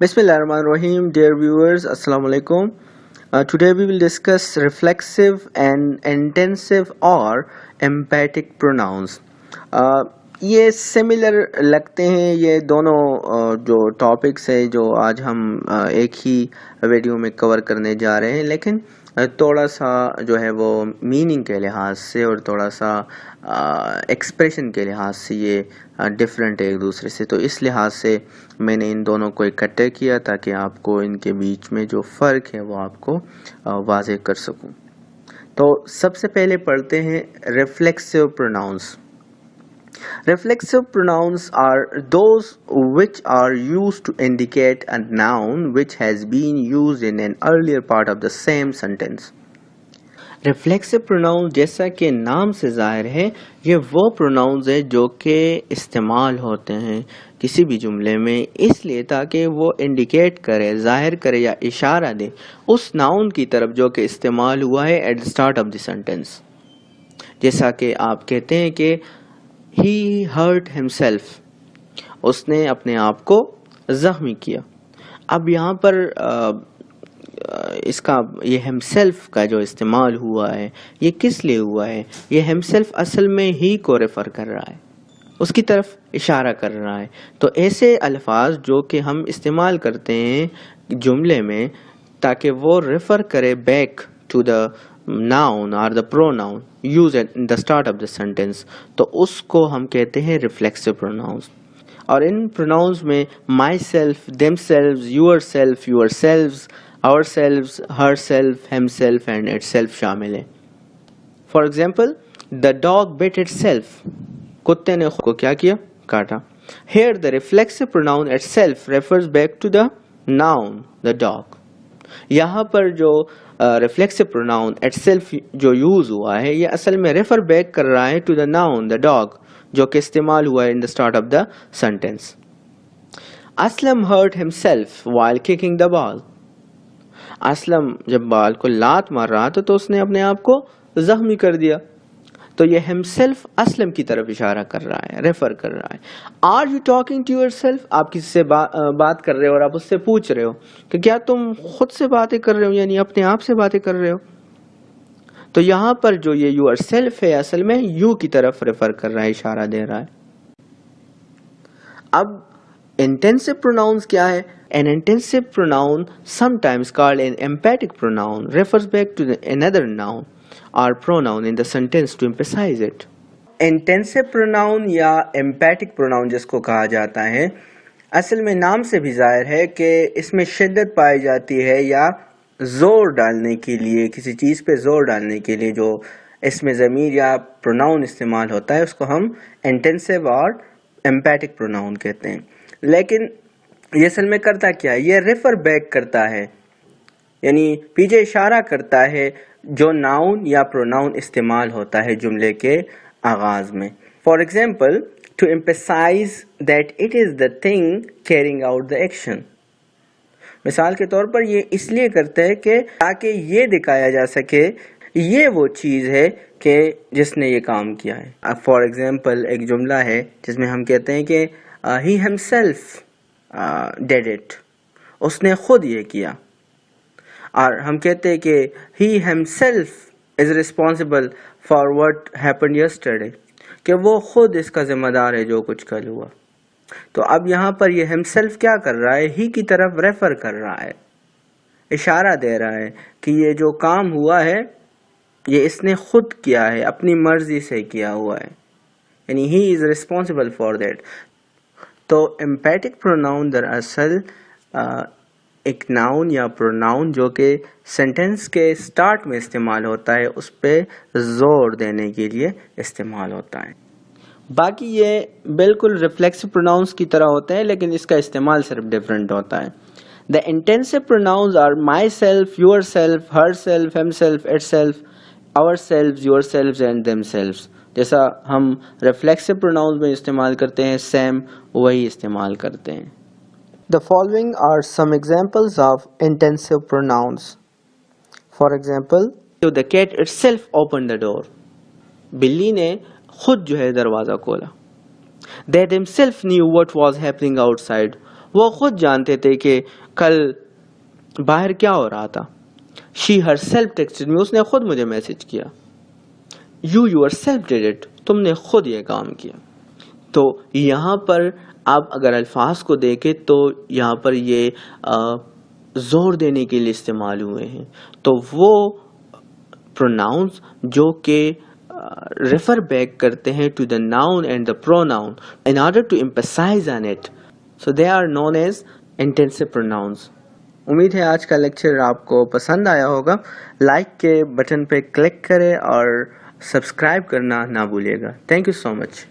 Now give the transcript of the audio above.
Bismillahirrahmanirrahim, dear viewers, Assalamu alaikum. Today we will discuss reflexive and intensive or emphatic pronouns. یہ similar لگتے ہیں یہ دونوں جو ٹاپکس ہیں جو آج ہم ایک ہی ویڈیو میں کور کرنے جا رہے ہیں، لیکن تھوڑا سا جو ہے وہ میننگ کے لحاظ سے اور تھوڑا سا ایکسپریشن کے لحاظ سے یہ ڈفرینٹ ہے ایک دوسرے سے، تو اس لحاظ سے میں نے ان دونوں کو اکٹھے کیا تاکہ آپ کو ان کے بیچ میں جو فرق ہے وہ آپ کو واضح کر سکوں۔ تو سب سے پہلے پڑھتے ہیں reflexive pronouns. Reflexive pronouns are those which are used to indicate a noun which has been used in an earlier part of the same sentence. Reflexive pronouns جیسا کہ نام سے ظاہر ہے یہ وہ pronouns ہیں جو کہ استعمال ہوتے ہیں کسی بھی جملے میں اس لیے تاکہ وہ انڈیکیٹ کرے، ظاہر کرے یا اشارہ دے اس noun کی طرف جو کہ استعمال ہوا ہے at the start of the sentence۔ جیسا کہ آپ کہتے ہیں کہ He hurt himself، اس نے اپنے آپ کو زخمی کیا۔ اب یہاں پر اس کا یہ himself کا جو استعمال ہوا ہے یہ کس لیے ہوا ہے؟ یہ himself اصل میں ہی کو ریفر کر رہا ہے، اس کی طرف اشارہ کر رہا ہے۔ تو ایسے الفاظ جو کہ ہم استعمال کرتے ہیں جملے میں تاکہ وہ ریفر کرے back to the noun or the pronoun used at the start of the sentence، تو اس کو ہم کہتے ہیں reflexive pronouns۔ اور ان pronouns میں myself، themselves، yourself، yourselves، ourselves، herself، himself and itself شامل ہیں۔ For example، the dog bit itself، کتے نے خود کو کیا کیا؟ کاٹا۔ Here the reflexive pronoun itself refers back to the noun the dog۔ یہاں پر جو ریفلیکسو پروناؤن itself جو یوز ہوا ہے یہ اصل میں ریفر بیک کر رہا ہے to the noun the dog جو کہ استعمال ہوا ہے in the start of the sentence. Aslam hurt himself while kicking the ball، Aslam جب بال کو لات مار رہا تھا تو اس نے اپنے آپ کو زخمی کر دیا، تو یہ himself اسلم کی طرف اشارہ کر رہا ہے، ریفر کر رہا ہے۔ Are you talking to yourself، آپ کسی سے بات کر رہے ہو اور آپ اس سے پوچھ رہے ہو کہ کیا تم خود سے باتیں کر رہے ہو، یعنی اپنے آپ سے باتیں کر رہے ہو، تو یہاں پر جو یہ yourself ہے اصل میں you کی طرف ریفر کر رہا ہے، اشارہ دے رہا ہے۔ اب intensive pronouns کیا ہے؟ An intensive pronoun sometimes called an emphatic pronoun refers back to another noun or pronoun in the sentence to emphasize it۔ Intensive pronoun یا emphatic pronoun جس کو کہا جاتا ہے اصل میں نام سے بھی ظاہر ہے کہ اس میں شدت پائی جاتی ہے یا زور ڈالنے کے لیے، کسی چیز پہ زور ڈالنے کے لیے جو اس میں ضمیر یا pronoun استعمال ہوتا ہے اس کو ہم intensive اور emphatic pronoun کہتے ہیں۔ لیکن یہ اصل میں کرتا کیا ہے؟ یہ ریفر بیک کرتا ہے، یعنی پیچھے اشارہ کرتا ہے جو ناؤن یا پروناؤن استعمال ہوتا ہے جملے کے آغاز میں۔ For example, to emphasize that it is the thing carrying out the action، مثال کے طور پر یہ اس لیے کرتا ہے کہ تاکہ یہ دکھایا جا سکے یہ وہ چیز ہے کہ جس نے یہ کام کیا ہے۔ فار ایگزامپل ایک جملہ ہے جس میں ہم کہتے ہیں کہ he himself did it، اس نے خود یہ کیا، اور ہم کہتے ہیں کہ he himself is responsible for what happened yesterday، کہ وہ خود اس کا ذمہ دار ہے جو کچھ کل ہوا۔ تو اب یہاں پر یہ himself کیا کر رہا ہے؟ he کی طرف ریفر کر رہا ہے، اشارہ دے رہا ہے کہ یہ جو کام ہوا ہے یہ اس نے خود کیا ہے، اپنی مرضی سے کیا ہوا ہے، یعنی he is responsible for that۔ تو emphatic pronoun دراصل ایک ناؤن یا پروناؤن جو کہ سینٹینس کے سٹارٹ میں استعمال ہوتا ہے اس پہ زور دینے کے لیے استعمال ہوتا ہے۔ باقی یہ بالکل ریفلیکسو پروناؤنس کی طرح ہوتے ہیں لیکن اس کا استعمال صرف ڈیفرنٹ ہوتا ہے۔ The intensive pronouns are myself، yourself، herself، himself، itself، ourselves، yourselves and themselves۔ جیسا ہم ریفلیکسو پروناؤنس میں استعمال کرتے ہیں سیم وہی استعمال کرتے ہیں۔ The following are some examples of intensive pronouns. For example، the cat itself opened the door، بلی نے خود جو ہے دروازہ کھولا۔ They themselves knew what was happening outside، وہ خود جانتے تھے کہ کل باہر کیا ہو رہا تھا. She herself texted me, اس نے خود مجھے میسج کیا. You yourself did it, تم نے خود یہ کام کیا. تو یہاں پر آپ اگر الفاظ کو دیکھیں تو یہاں پر یہ زور دینے کے لیے استعمال ہوئے ہیں. تو وہ pronouns جو کہ refer back کرتے ہیں to the noun and the pronoun in order to emphasize on it. So they are known as intensive pronouns. امید ہے آج کا لیکچر آپ کو پسند آیا ہوگا. لائک کے بٹن پہ کلک کریں اور سبسکرائب کرنا نہ بھولیے گا. Thank you so much.